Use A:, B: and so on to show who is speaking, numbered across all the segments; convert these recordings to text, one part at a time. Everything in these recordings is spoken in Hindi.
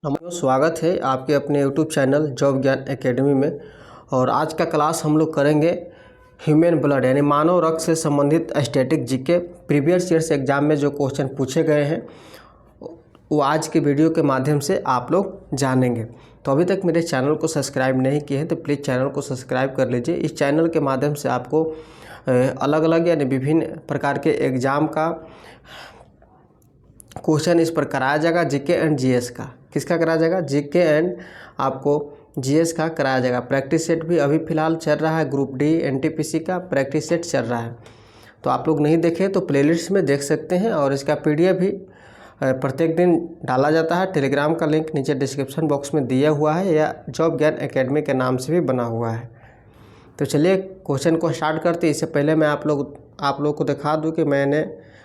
A: स्वागत है आपके अपने यूट्यूब चैनल जॉब ज्ञान एकेडमी में। और आज का क्लास हम लोग करेंगे ह्यूमन ब्लड यानी मानव रक्त से संबंधित static GK previous years exam में जो क्वेश्चन पूछे गए हैं वो आज के वीडियो के माध्यम से आप लोग जानेंगे। तो अभी तक मेरे चैनल को सब्सक्राइब नहीं किए हैं तो प्लीज़ चैनल को सब्सक्राइब कर लीजिए। इस चैनल के माध्यम से आपको अलग अलग यानी विभिन्न प्रकार के एग्ज़ाम का क्वेश्चन इस पर कराया जाएगा। जीके एंड जीएस का किसका कराया जाएगा? जीके एंड आपको जीएस का कराया जाएगा। प्रैक्टिस सेट भी अभी फ़िलहाल चल रहा है, ग्रुप डी एनटीपीसी का प्रैक्टिस सेट चल रहा है। तो आप लोग नहीं देखें तो प्लेलिस्ट में देख सकते हैं और इसका पीडीएफ भी प्रत्येक दिन डाला जाता है। टेलीग्राम का लिंक नीचे डिस्क्रिप्शन बॉक्स में दिया हुआ है या जॉब ज्ञान एकेडमी के नाम से भी बना हुआ है। तो चलिए क्वेश्चन को स्टार्ट करते हैं। इससे पहले मैं आप लोग को दिखा दूं कि मैंने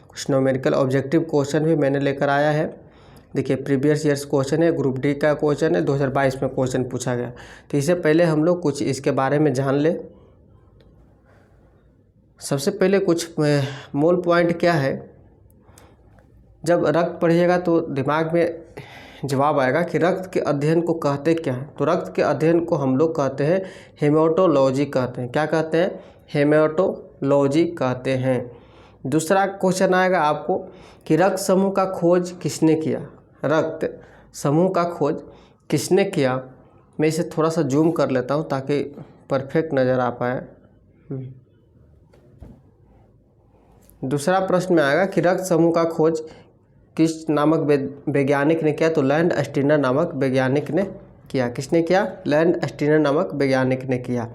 A: कुछ न्यूमेरिकल ऑब्जेक्टिव क्वेश्चन भी मैंने लेकर आया है। देखिए प्रीवियस ईयर्स क्वेश्चन है, ग्रुप डी का क्वेश्चन है, 2022 में क्वेश्चन पूछा गया। तो इससे पहले हम लोग कुछ इसके बारे में जान ले। सबसे पहले कुछ मूल पॉइंट क्या है, जब रक्त पढ़िएगा तो दिमाग में जवाब आएगा कि रक्त के अध्ययन को कहते क्या हैं। तो रक्त के अध्ययन को हम लोग कहते हैं हेमेटोलॉजी कहते हैं। क्या कहते हैं? हेमेटोलॉजी कहते हैं। दूसरा क्वेश्चन आएगा आपको कि रक्त समूह का खोज किसने किया? रक्त समूह का खोज किसने किया? मैं इसे थोड़ा सा जूम कर लेता हूँ ताकि परफेक्ट नज़र आ पाए। दूसरा प्रश्न में आएगा कि रक्त समूह का खोज किस नामक वैज्ञानिक ने किया? तो लैंड स्टीनर नामक वैज्ञानिक ने किया। किसने किया? लैंड स्टीनर नामक वैज्ञानिक ने किया।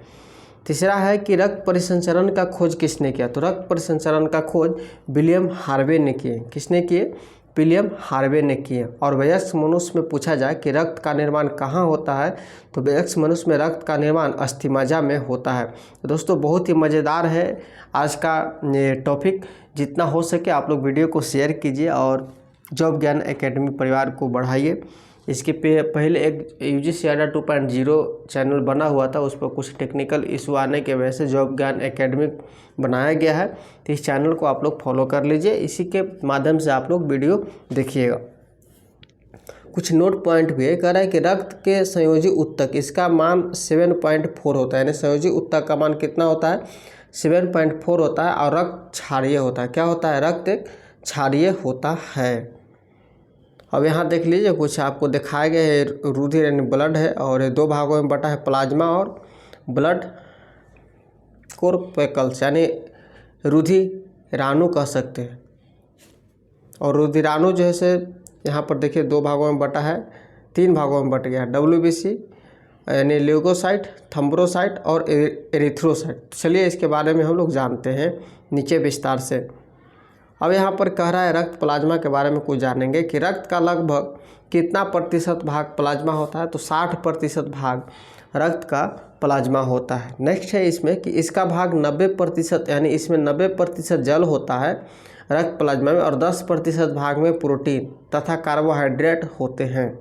A: तीसरा है कि रक्त परिसंचरण का खोज किसने किया? तो रक्त परिसंचरण का खोज विलियम हार्वे ने किए। किसने किए? विलियम हार्वे ने किए। और वयस्क मनुष्य में पूछा जाए कि रक्त का निर्माण कहाँ होता है, तो वयस्क मनुष्य में रक्त का निर्माण अस्थिमज्जा में होता है। तो दोस्तों बहुत ही मज़ेदार है आज का ये टॉपिक। जितना हो सके आप लोग वीडियो को शेयर कीजिए और जॉब ज्ञान एकेडमी परिवार को बढ़ाइए। इसके पहले एक यूजीसी ADA 2.0 चैनल बना हुआ था, उस पर कुछ टेक्निकल इशू आने के वजह से जॉब ज्ञान एकेडमी बनाया गया है। तो इस चैनल को आप लोग फॉलो कर लीजिए, इसी के माध्यम से आप लोग वीडियो देखिएगा। कुछ नोट पॉइंट भी है, कह रहा है कि रक्त के संयोजी उत्तक इसका मान 7.4 होता है। यानी संयोजी उत्तक का मान कितना होता है? 7.4 होता है। और रक्त क्षारीय होता है। क्या होता है? रक्त एक क्षारीय होता है। अब यहाँ देख लीजिए कुछ आपको दिखाए गए हैं। रुधिर यानी ब्लड है और ये दो भागों में बटा है, प्लाज्मा और ब्लड कोर्पेकल्स यानी रुधिराणु कह सकते हैं। और रुधिराणु जो है से यहाँ पर देखिए दो भागों में बटा है, 3 भागों में बट गया है। WBC यानी ल्यूकोसाइट, थ्रोम्बोसाइट और एरिथ्रोसाइट। चलिए इसके बारे में हम लोग जानते हैं नीचे विस्तार से। अब यहाँ पर कह रहा है रक्त प्लाज्मा के बारे में कुछ जानेंगे कि रक्त का लगभग कितना प्रतिशत भाग प्लाज्मा होता है? तो 60% भाग रक्त का प्लाज्मा होता है। नेक्स्ट है इसमें कि इसका भाग 90% यानी इसमें 90% जल होता है रक्त प्लाज्मा में और 10% भाग में प्रोटीन तथा कार्बोहाइड्रेट होते हैं।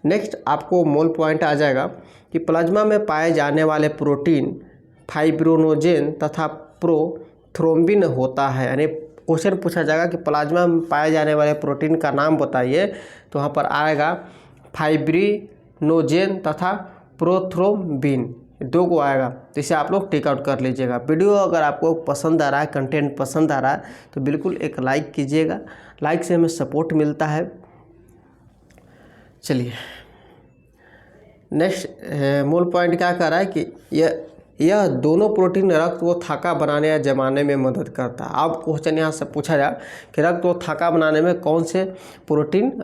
A: नेक्स्ट आपको मूल पॉइंट आ जाएगा कि प्लाज्मा में पाए जाने वाले प्रोटीन फाइब्रिनोजेन तथा प्रोथ्रोम्बिन होता है। यानी क्वेश्चन पूछा जाएगा कि प्लाज्मा में पाए जाने वाले प्रोटीन का नाम बताइए, तो वहाँ पर आएगा फाइब्रिनोजेन तथा प्रोथ्रोम्बिन, 2 को आएगा। तो इसे आप लोग टिक आउट कर लीजिएगा। वीडियो अगर आपको पसंद आ रहा है, कंटेंट पसंद आ रहा है तो बिल्कुल एक लाइक कीजिएगा, लाइक से हमें सपोर्ट मिलता है। चलिए नेक्स्ट मूल पॉइंट क्या कर रहा है कि यह दोनों प्रोटीन रक्त को थाका बनाने या जमाने में मदद करता है। अब क्वेश्चन यहाँ से पूछा जाए कि रक्त को थाका बनाने में कौन से प्रोटीन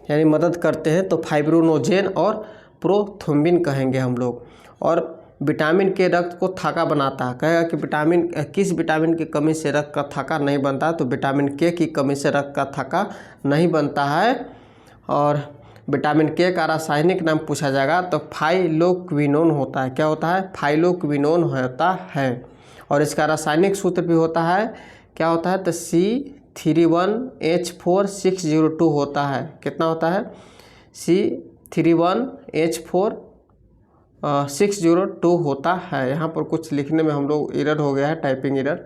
A: यानी मदद करते हैं, तो फाइब्रिनोजेन और प्रोथ्रोम्बिन कहेंगे हम लोग। और विटामिन के रक्त को थाका बनाता है। कहेगा कि किस विटामिन की कमी से रक्त का थाका नहीं बनता है? तो विटामिन के की कमी से रक्त का थाका नहीं बनता है। और विटामिन के का रासायनिक नाम पूछा जाएगा तो फाइलोक्विनोन होता है। क्या होता है? फाइलोक्विनोन होता है। और इसका रासायनिक सूत्र भी होता है, क्या होता है? तो C31H4602 होता है। कितना होता है? C31H4602 होता है। यहाँ पर कुछ लिखने में हम लोग एरर हो गया है, टाइपिंग एरर।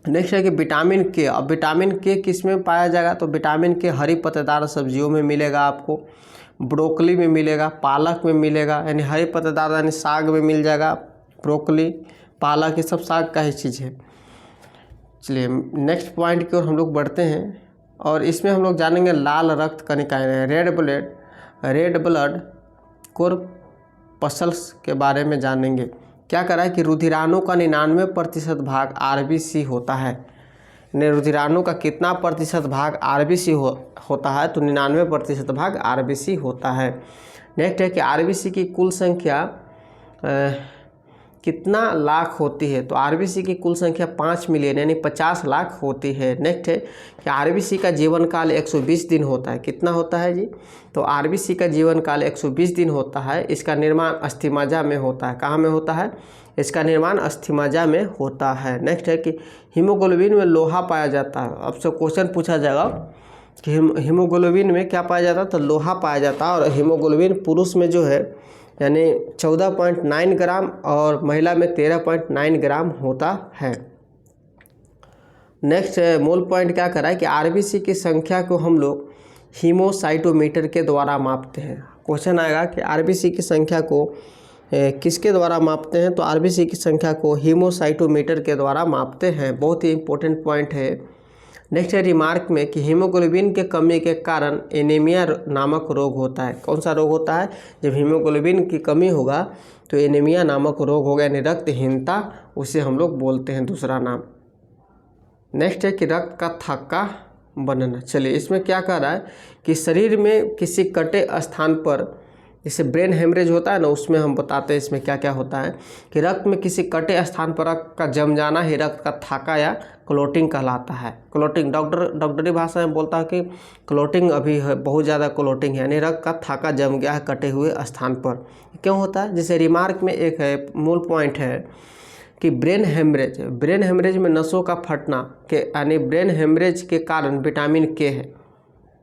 A: नेक्स्ट है कि विटामिन के। अब विटामिन के किस में पाया जाएगा, तो विटामिन के हरी पत्तेदार सब्जियों में मिलेगा, आपको ब्रोकली में मिलेगा, पालक में मिलेगा, यानी हरी पत्तेदार यानी साग में मिल जाएगा, ब्रोकली पालक ये सब साग का ही चीज़ है। चलिए नेक्स्ट पॉइंट की ओर हम लोग बढ़ते हैं और इसमें हम लोग जानेंगे लाल रक्त कणिकाएं, रेड ब्लड कॉर्पसल्स के बारे में जानेंगे। क्या करा है कि रुधिराणु का 99% भाग आरबीसी होता है। रुधिराणु का कितना प्रतिशत भाग आरबीसी होता है, तो 99% भाग आरबीसी होता है। नेक्स्ट है कि आरबीसी की कुल संख्या कितना लाख होती है, तो आरबीसी की कुल संख्या 5 मिलियन यानी 50 लाख होती है। नेक्स्ट है कि आरबीसी का जीवन काल 120 दिन होता है। कितना होता है जी, तो आरबीसी का जीवन काल 120 दिन होता है। इसका निर्माण अस्थिमज्जा में होता है। कहाँ में होता है, इसका निर्माण अस्थिमज्जा में होता है। नेक्स्ट है कि हीमोग्लोबिन में लोहा पाया जाता है। अब से क्वेश्चन पूछा जाएगा कि हीमोग्लोबिन में क्या पाया जाता है, तो लोहा पाया जाता है। और हीमोग्लोबिन पुरुष में जो है यानी 14.9 ग्राम और महिला में 13.9 ग्राम होता है। नेक्स्ट मोल पॉइंट क्या करा है कि आरबीसी की संख्या को हम लोग हीमोसाइटोमीटर के द्वारा मापते हैं। क्वेश्चन आएगा कि आरबीसी की संख्या को किसके द्वारा मापते हैं, तो आरबीसी की संख्या को हीमोसाइटोमीटर के द्वारा मापते हैं। बहुत ही इंपॉर्टेंट पॉइंट है। नेक्स्ट है रिमार्क में कि हीमोग्लोबिन के कमी के कारण एनीमिया नामक रोग होता है। कौन सा रोग होता है, जब हीमोग्लोबिन की कमी होगा तो एनीमिया नामक रोग होगा, यानी रक्तहीनता उसे हम लोग बोलते हैं दूसरा नाम। नेक्स्ट है कि रक्त का थक्का बनना। चलिए इसमें क्या कह रहा है कि शरीर में किसी कटे स्थान पर, जैसे ब्रेन हेमरेज होता है ना, उसमें हम बताते हैं इसमें क्या क्या होता है कि रक्त में किसी कटे स्थान पर रक्त का जम जाना ही रक्त का थाका या क्लोटिंग कहलाता है। क्लोटिंग डॉक्टरी भाषा में बोलता है कि क्लोटिंग अभी है, बहुत ज़्यादा क्लोटिंग है, यानी रक्त का थाका जम गया है कटे हुए स्थान पर। क्यों होता है, जैसे रिमार्क में एक है मूल पॉइंट है कि ब्रेन हेमरेज में नसों का फटना के, यानी ब्रेन हेमरेज के कारण विटामिन के है,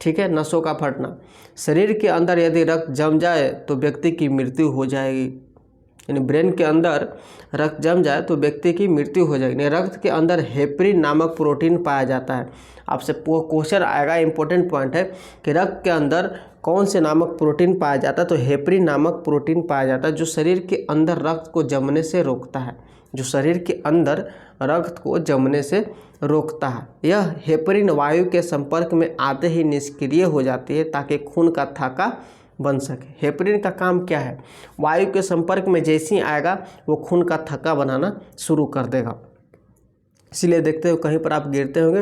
A: ठीक है, नसों का फटना। शरीर के अंदर यदि रक्त जम जाए तो व्यक्ति की मृत्यु हो जाएगी, यानी ब्रेन के अंदर रक्त जम जाए तो व्यक्ति की मृत्यु हो जाएगी। रक्त के अंदर हेपरिन नामक प्रोटीन पाया जाता है। आपसे क्वेश्चन आएगा, इंपॉर्टेंट पॉइंट है कि रक्त के अंदर कौन से नामक प्रोटीन पाया जाता है, तो हेपरिन नामक प्रोटीन पाया जाता है, जो शरीर के अंदर रक्त को जमने से रोकता है, जो शरीर के अंदर रक्त को जमने से रोकता है। यह हेपरिन वायु के संपर्क में आते ही निष्क्रिय हो जाती है ताकि खून का थाका बन सके। हेपरिन का काम क्या है, वायु के संपर्क में जैसे ही आएगा वो खून का थक्का बनाना शुरू कर देगा। इसीलिए देखते हो कहीं पर आप गिरते होंगे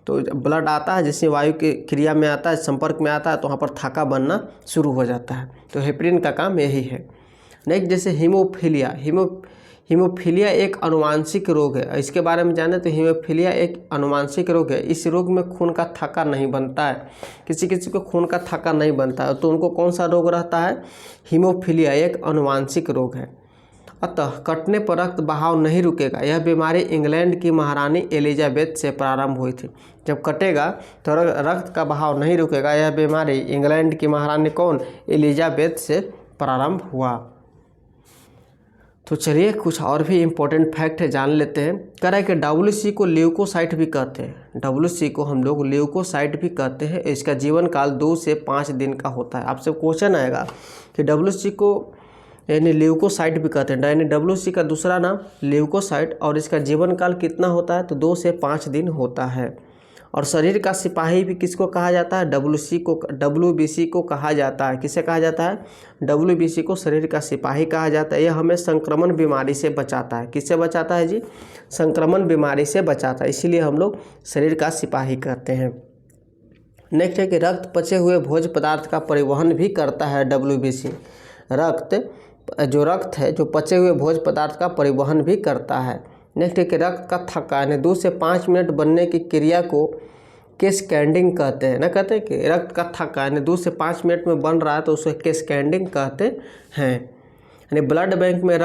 A: तो ब्लड आता है, जैसे वायु की क्रिया में आता है, संपर्क में आता है, तो वहाँ पर थक्का बनना शुरू हो जाता है। तो हेपरिन का काम यही है। नेक्स्ट जैसे हीमोफीलिया एक अनुवांशिक रोग है। इसके बारे में जाने तो हीमोफीलिया एक अनुवांशिक रोग है। इस रोग में खून का थक्का नहीं बनता है, किसी किसी को खून का थक्का नहीं बनता है, तो उनको कौन सा रोग रहता है, हीमोफीलिया एक अनुवांशिक रोग है। अतः कटने पर रक्त बहाव नहीं रुकेगा। यह बीमारी इंग्लैंड की महारानी एलिजाबेथ से प्रारंभ हुई थी। जब कटेगा तो रक्त का बहाव नहीं रुकेगा। यह बीमारी इंग्लैंड की महारानी कौन, एलिजाबेथ से प्रारंभ हुआ। तो चलिए कुछ और भी इम्पोर्टेंट फैक्ट है जान लेते हैं। कह रहा है कि WC को ल्यूकोसाइट भी कहते हैं। WC को हम लोग ल्यूकोसाइट भी कहते हैं। इसका जीवन काल 2 से 5 दिन का होता है। आपसे क्वेश्चन आएगा कि WC को यानी ल्यूकोसाइट भी कहते हैं, यानी WC का दूसरा नाम ल्यूकोसाइट, और इसका जीवन काल कितना होता है, तो 2 से 5 दिन होता है। और शरीर का सिपाही भी किसको कहा जाता है, WBC को कहा जाता है। किसे कहा जाता है, WBC को शरीर का सिपाही कहा जाता है। यह हमें संक्रमण बीमारी से बचाता है। किससे बचाता है जी, संक्रमण बीमारी से बचाता है, इसीलिए हम लोग शरीर का सिपाही कहते हैं। नेक्स्ट है कि रक्त पचे हुए भोज्य पदार्थ का परिवहन भी करता है WBC। रक्त है जो पचे हुए भोज्य पदार्थ का परिवहन भी करता है। नेक्स्ट है कि रक्त का थक्का यानी 2 से 5 मिनट बनने की क्रिया को कैस्केडिंग कहते हैं। ना कहते हैं कि रक्त का थक्का यानी 2 से 5 मिनट में बन रहा है तो उसे कैस्केडिंग कहते हैं। यानी ब्लड बैंक में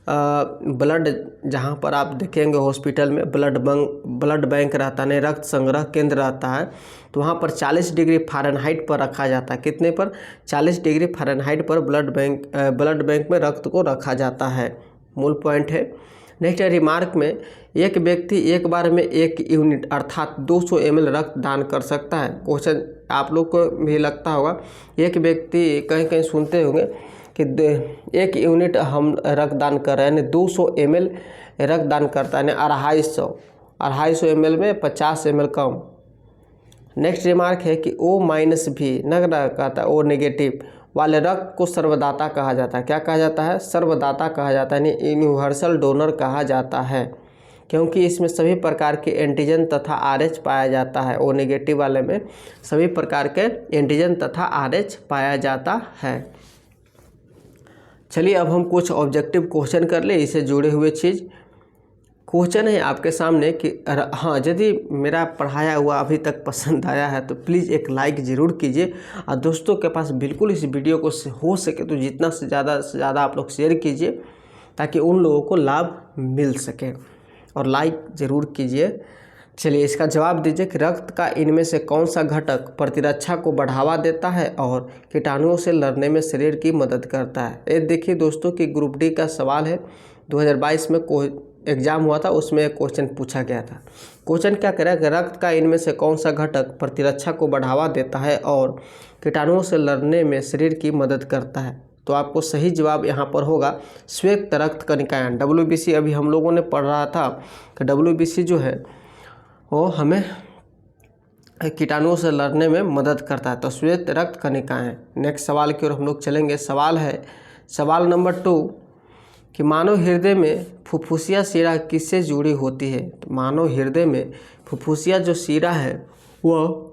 A: ब्लड जहाँ पर आप देखेंगे हॉस्पिटल में ब्लड बैंक रहता है, रक्त संग्रह केंद्र रहता है, तो वहाँ पर 40 डिग्री फ़ारेनहाइट पर रखा जाता है। कितने पर, 40 डिग्री फ़ारेनहाइट पर ब्लड बैंक में रक्त को रखा जाता है। मूल पॉइंट है। नेक्स्ट रिमार्क में एक व्यक्ति एक बार में 1 यूनिट अर्थात 200 ml रक्तदान कर सकता है। क्वेश्चन आप लोग को भी लगता होगा, एक व्यक्ति कहीं कहीं सुनते होंगे कि 1 यूनिट हम रक्तदान कर रहे हैं, यानी 200 ml रक्तदान करता है, यानी 250 ml में 50 ml कम। नेक्स्ट रिमार्क है कि O- भी नगरा कहता है, O नेगेटिव वाले रक्त को सर्वदाता कहा जाता है। क्या कहा जाता है? सर्वदाता कहा जाता है, यानी यूनिवर्सल डोनर कहा जाता है, क्योंकि इसमें सभी प्रकार के एंटीजन तथा RH पाया जाता है। O नेगेटिव वाले में सभी प्रकार के एंटीजन तथा RH पाया जाता है। चलिए अब हम कुछ ऑब्जेक्टिव क्वेश्चन कर ले, इससे जुड़े हुए चीज़। क्वेश्चन है आपके सामने कि हाँ, यदि मेरा पढ़ाया हुआ अभी तक पसंद आया है तो प्लीज़ एक लाइक ज़रूर कीजिए, और दोस्तों के पास बिल्कुल इस वीडियो को हो सके तो जितना से ज़्यादा आप लोग शेयर कीजिए, ताकि उन लोगों को लाभ मिल सके, और लाइक ज़रूर कीजिए। चलिए इसका जवाब दीजिए कि रक्त का इनमें से कौन सा घटक प्रतिरक्षा को बढ़ावा देता है और कीटाणुओं से लड़ने में शरीर की मदद करता है। ये देखिए दोस्तों कि ग्रुप डी का सवाल है, 2022 में एग्ज़ाम हुआ था, उसमें एक क्वेश्चन पूछा गया था। क्वेश्चन क्या कह रहा है कि रक्त का इनमें से कौन सा घटक प्रतिरक्षा को बढ़ावा देता है और कीटाणुओं से लड़ने में शरीर की मदद करता है। तो आपको सही जवाब यहाँ पर होगा श्वेत रक्त कणिकाएं। WBC अभी हम लोगों ने पढ़ रहा था कि WBC जो है वो हमें कीटाणुओं से लड़ने में मदद करता है, तो श्वेत रक्त कणिकाएं। नेक्स्ट सवाल की ओर हम लोग चलेंगे। सवाल है सवाल नंबर 2 कि मानव हृदय में फुफ्फुसिया शिरा किससे जुड़ी होती है। तो मानव हृदय में फुफ्फुसिया जो शिरा है वह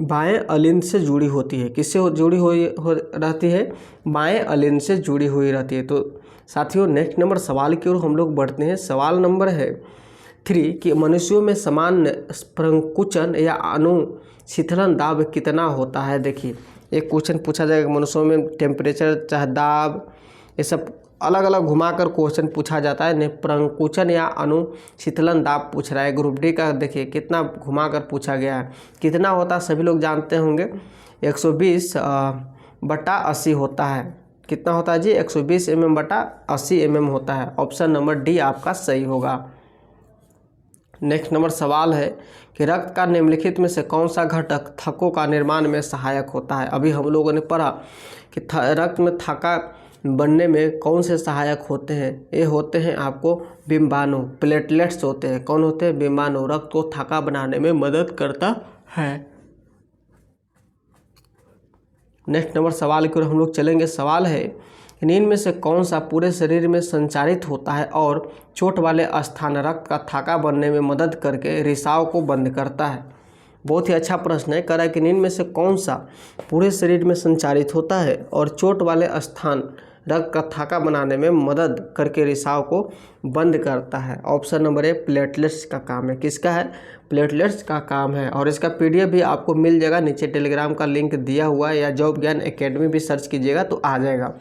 A: बाएं अलिंद से जुड़ी होती है। किससे जुड़ी हुई रहती है? बाएं अलिंद से जुड़ी हुई रहती है। तो साथियों नेक्स्ट नंबर सवाल की ओर हम लोग बढ़ते हैं। सवाल नंबर है 3 कि मनुष्यों में सामान्य प्रंकुचन या अनुशीतलन दाब कितना होता है। देखिए एक क्वेश्चन पूछा जाएगा, मनुष्यों में टेम्परेचर चाहे दाब ये सब अलग अलग घुमाकर क्वेश्चन पूछा जाता है। प्रंकुचन या अनुशीतलन दाब पूछ रहा है ग्रुप डी का। देखिए कितना घुमाकर पूछा गया है। कितना होता है सभी लोग जानते होंगे, 120/80 होता है। कितना होता है जी? 120 mm/80 mm होता है। ऑप्शन नंबर डी आपका सही होगा। नेक्स्ट नंबर सवाल है कि रक्त का निम्नलिखित में से कौन सा घटक थक्कों का निर्माण में सहायक होता है। अभी हम लोगों ने पढ़ा कि रक्त में थक्का बनने में कौन से सहायक होते हैं। ये होते हैं आपको बिम्बाणु, प्लेटलेट्स होते हैं। कौन होते हैं? बिम्बाणु। रक्त को थक्का बनाने में मदद करता है। नेक्स्ट नंबर सवाल की ओर हम लोग चलेंगे। सवाल है निम्न में से कौन सा पूरे शरीर में संचारित होता है और चोट वाले स्थान रक्त का थक्का बनने में मदद करके रिसाव को बंद करता है। बहुत ही अच्छा प्रश्न है। कह रहा है कि निम्न में से कौन सा पूरे शरीर में संचारित होता है और चोट वाले स्थान रक्त का थक्का बनाने में मदद करके रिसाव को बंद करता है। ऑप्शन नंबर ए प्लेटलेट्स का काम है। किसका है? प्लेटलेट्स का काम है। और इसका PDF भी आपको मिल जाएगा, नीचे टेलीग्राम का लिंक दिया हुआ है, या जॉब ज्ञान एकेडमी भी सर्च कीजिएगा तो आ जाएगा।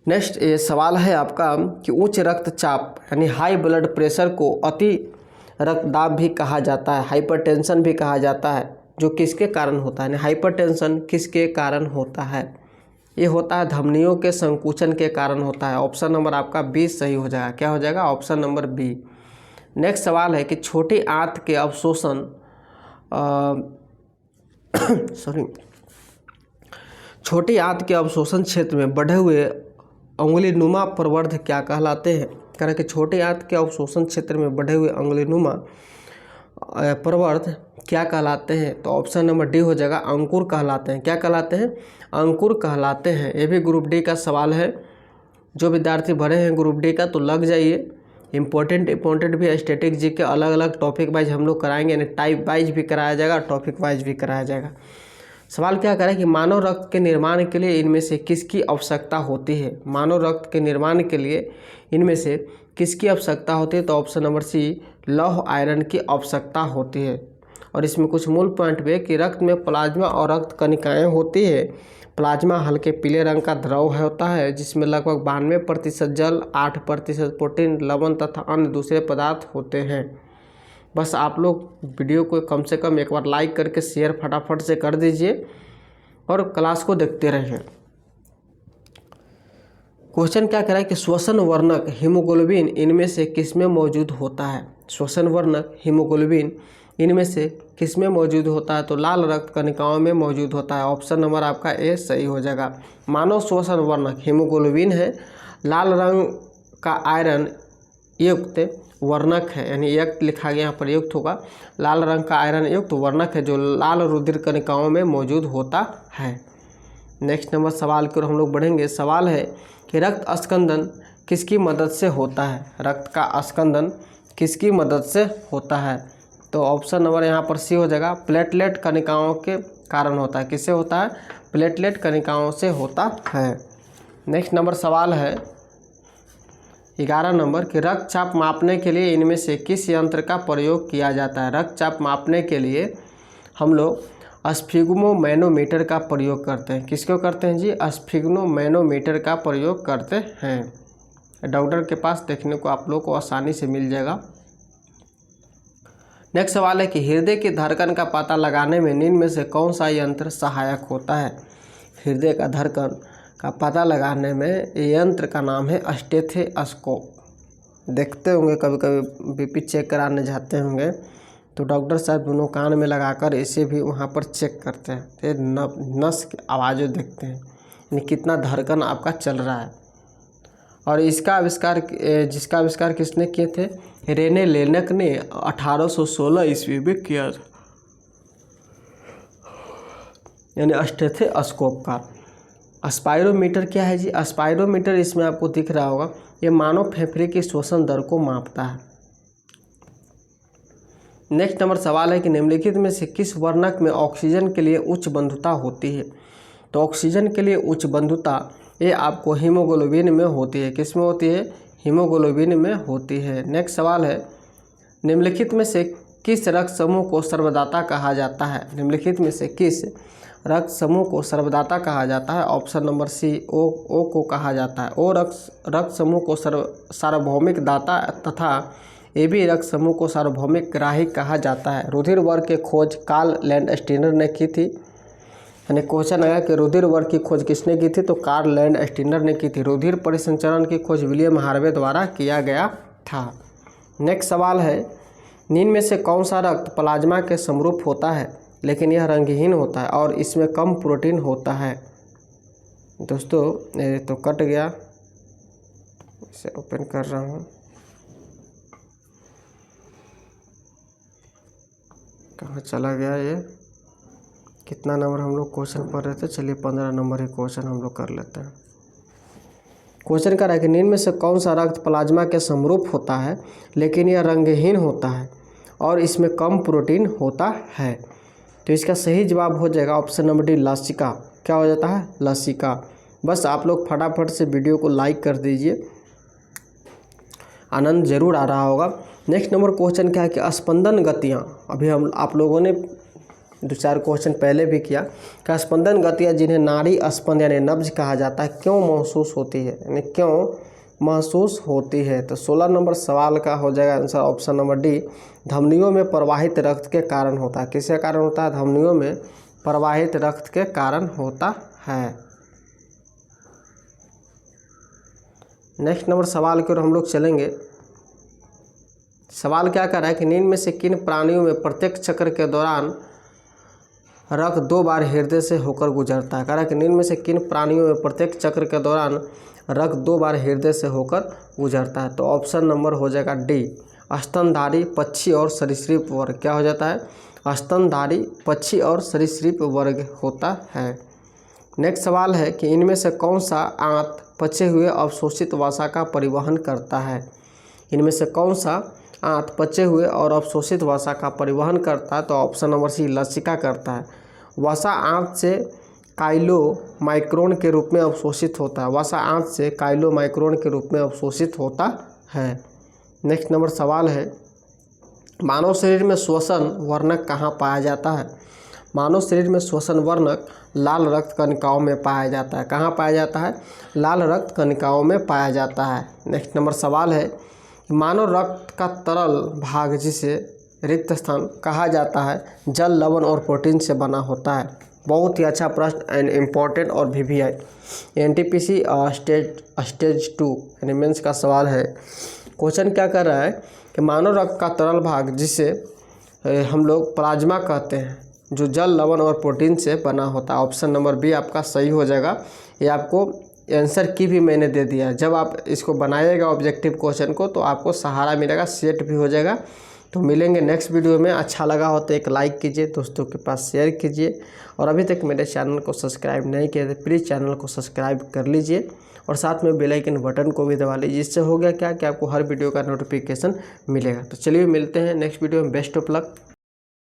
A: नेक्स्ट ये सवाल है आपका कि उच्च रक्तचाप यानी हाई ब्लड प्रेशर को अति रक्तदाब भी कहा जाता है, हाइपरटेंशन भी कहा जाता है, जो किसके कारण होता है? हाइपरटेंशन किसके कारण होता है? ये होता है धमनियों के संकुचन के कारण होता है। ऑप्शन नंबर आपका बी सही हो जाएगा। क्या हो जाएगा? Option number B. नेक्स्ट सवाल है कि छोटी आंत के अवशोषण छोटी आंत के अवशोषण क्षेत्र में बढ़े हुए अंगुलीनुमा प्रवर्ध क्या कहलाते हैं? कह रहे कि छोटी आंत के अवशोषण क्षेत्र में बढ़े हुए अंगुलीनुमा प्रवर्ध क्या कहलाते हैं? तो ऑप्शन नंबर डी हो जाएगा, अंकुर कहलाते हैं। क्या कहलाते हैं? अंकुर कहलाते हैं। ये भी ग्रुप डी का सवाल है। जो विद्यार्थी भरे हैं ग्रुप डी का तो लग जाइए। इंपॉर्टेंट भी स्टैटिक जी के अलग अलग टॉपिक वाइज हम लोग कराएंगे, यानी टाइप वाइज भी कराया जाएगा, टॉपिक वाइज भी कराया जाएगा। सवाल क्या करें कि मानव रक्त के निर्माण के लिए इनमें से किसकी आवश्यकता होती है? मानव रक्त के निर्माण के लिए इनमें से किसकी आवश्यकता होती है? तो ऑप्शन नंबर सी लौह आयरन की आवश्यकता होती है। और इसमें कुछ मूल पॉइंट भी है कि रक्त में प्लाज्मा और रक्त कणिकाएँ होती है। प्लाज्मा हल्के पीले रंग का द्रव होता है जिसमें लगभग 92% जल, 8% प्रोटीन, लवण तथा अन्य दूसरे पदार्थ होते हैं। बस आप लोग वीडियो को कम से कम एक बार लाइक करके शेयर फटाफट से कर दीजिए और क्लास को देखते रहें। क्वेश्चन क्या कह रहा है कि श्वसन वर्णक हीमोग्लोबिन इनमें से किसमें मौजूद होता है। श्वसन वर्णक हीमोग्लोबिन इनमें से किसमें मौजूद होता है, तो लाल रक्त कणिकाओं में मौजूद होता है। ऑप्शन नंबर आपका ए सही हो जाएगा। मानव श्वसन वर्णक हीमोग्लोबिन है, लाल रंग का आयरन युक्त वर्णक है, यानी युक्त लिखा गया यहाँ पर युक्त होगा। लाल रंग का आयरन युक्त वर्णक है जो लाल रुधिर कणिकाओं में मौजूद होता है। नेक्स्ट नंबर सवाल की ओर हम लोग बढ़ेंगे। सवाल है कि रक्त अस्कंदन किसकी मदद से होता है। रक्त का अस्कंदन किसकी मदद से होता है, तो ऑप्शन नंबर यहाँ पर सी हो जाएगा। प्लेटलेट कणिकाओं के कारण होता है। किससे होता है, प्लेटलेट कणिकाओं से होता है। नेक्स्ट नंबर सवाल है 11 नंबर कि रक्तचाप मापने के लिए इनमें से किस यंत्र का प्रयोग किया जाता है। रक्तचाप मापने के लिए हम लोग स्फिग्मोमैनोमीटर का प्रयोग करते हैं। किसको करते हैं जी, स्फिग्मोमैनोमीटर का प्रयोग करते हैं। डॉक्टर के पास देखने को आप लोग को आसानी से मिल जाएगा। नेक्स्ट सवाल है कि हृदय की धड़कन का पता लगाने में निम्न में से कौन सा यंत्र सहायक होता है। हृदय का धड़कन का पता लगाने में यंत्र का नाम है स्टेथोस्कोप। देखते होंगे कभी कभी बीपी चेक कराने जाते होंगे तो डॉक्टर साहब दोनों कान में लगाकर इसे भी वहाँ पर चेक करते हैं, तो नस की आवाज़ें देखते हैं यानी कितना धड़कन आपका चल रहा है। और इसका आविष्कार जिसका आविष्कार किसने किए थे, रेने लेनक ने 1816 ईस्वी में किया था, यानी स्टेथोस्कोप का। स्पाइरोमीटर क्या है जी, स्पाइरोमीटर इसमें आपको दिख रहा होगा, ये मानव फेफड़े की श्वसन दर को मापता है। नेक्स्ट नंबर सवाल है कि निम्नलिखित में से किस वर्णक में ऑक्सीजन के लिए उच्च बंधुता होती है। तो ऑक्सीजन के लिए उच्च बंधुता ये आपको हीमोग्लोबिन में होती है। किस में होती है, हीमोग्लोबिन में होती है। नेक्स्ट सवाल है निम्नलिखित में से किस रक्त समूह को सर्वदाता कहा जाता है। निम्नलिखित में से किस रक्त समूह को सर्वदाता कहा जाता है। ऑप्शन नंबर सी ओ को कहा जाता है। ओ रक्त समूह को सार्वभौमिक दाता तथा ए बी रक्त समूह को सार्वभौमिक ग्राही कहा जाता है। रुधिर वर्ग की खोज कार्ल लैंडस्टीनर ने की थी। यानी क्वेश्चन आया कि रुधिर वर्ग की खोज किसने की थी, तो कार्ल लैंडस्टीनर ने की थी। रुधिर परिसंचरण की खोज विलियम हार्वे द्वारा किया गया था। नेक्स्ट सवाल है निम्न में से कौन सा रक्त प्लाज्मा के समरूप होता है लेकिन यह रंगहीन होता है और इसमें कम प्रोटीन होता है। दोस्तों ये तो कट गया, इसे ओपन कर रहा हूँ। कहाँ चला गया ये, कितना नंबर हम लोग क्वेश्चन पढ़ रहे थे, चलिए 15 नंबर ही क्वेश्चन हम लोग कर लेते हैं। क्वेश्चन कर रहा है कि निम्न में से कौन सा रक्त प्लाज्मा के समरूप होता है लेकिन यह रंगहीन होता है और इसमें कम प्रोटीन होता है। तो इसका सही जवाब हो जाएगा ऑप्शन नंबर डी, लसिका। क्या हो जाता है, लसिका। बस आप लोग फटाफट से वीडियो को लाइक कर दीजिए, आनंद जरूर आ रहा होगा। नेक्स्ट नंबर क्वेश्चन क्या है कि स्पंदन गतियाँ, अभी हम आप लोगों ने 2-4 क्वेश्चन पहले भी किया कि स्पंदन गतियाँ जिन्हें नाड़ी स्पंद यानी नब्ज कहा जाता है क्यों महसूस होती है, यानी क्यों महसूस होती है। तो 16 नंबर सवाल का हो जाएगा आंसर ऑप्शन नंबर डी, धमनियों में प्रवाहित रक्त के कारण होता है। किसके कारण होता है, धमनियों में प्रवाहित रक्त के कारण होता है। नेक्स्ट नंबर सवाल की ओर हम लोग चलेंगे। सवाल क्या कर रहा है कि निम्न में से किन प्राणियों में प्रत्येक चक्र के दौरान रक्त 2 बार हृदय से होकर गुजरता है। कह रहा है कि निम्न में से किन प्राणियों में प्रत्येक चक्र के दौरान रक्त 2 बार हृदय से होकर गुजरता है। तो ऑप्शन नंबर हो जाएगा डी, स्तनधारी, पक्षी और सरीसृप वर्ग। क्या हो जाता है, स्तनधारी, पक्षी और सरीसृप वर्ग होता है। नेक्स्ट सवाल है कि इनमें से कौन सा आंत पचे हुए अवशोषित वसा का परिवहन करता है। इनमें से कौन सा आंत पचे हुए और अवशोषित वसा का परिवहन करता है। तो ऑप्शन नंबर सी, लसिका करता है। वसा आंत से काइलोमाइक्रोन के रूप में अवशोषित होता है। वसा आंत से काइलोमाइक्रोन के रूप में अवशोषित होता है। नेक्स्ट नंबर सवाल है मानव शरीर में श्वसन वर्णक कहाँ पाया जाता है। मानव शरीर में श्वसन वर्णक लाल रक्त कणिकाओं में पाया जाता है। कहाँ पाया जाता है, लाल रक्त कणिकाओं में पाया जाता है। नेक्स्ट नंबर सवाल है मानव रक्त का तरल भाग जिसे रिक्त स्थान कहा जाता है जल, लवण और प्रोटीन से बना होता है। बहुत ही अच्छा प्रश्न एंड इम्पोर्टेंट और VVI NTPC स्टेज 2 यानी मेंस का सवाल है। क्वेश्चन क्या कर रहा है कि मानव रक्त का तरल भाग जिसे हम लोग प्लाज्मा कहते हैं, जो जल, लवण और प्रोटीन से बना होता है। ऑप्शन नंबर बी आपका सही हो जाएगा। ये आपको आंसर की भी मैंने दे दिया। जब आप इसको बनाइएगा ऑब्जेक्टिव क्वेश्चन को तो आपको सहारा मिलेगा, सेट भी हो जाएगा। तो मिलेंगे नेक्स्ट वीडियो में। अच्छा लगा हो तो एक लाइक कीजिए, दोस्तों के पास शेयर कीजिए, और अभी तक मेरे चैनल को सब्सक्राइब नहीं किया तो प्लीज़ चैनल को सब्सक्राइब कर लीजिए और साथ में बेल आइकन बटन को भी दबा लीजिए। इससे हो गया क्या कि आपको हर वीडियो का नोटिफिकेशन मिलेगा। तो चलिए मिलते हैं नेक्स्ट वीडियो में। Best of luck.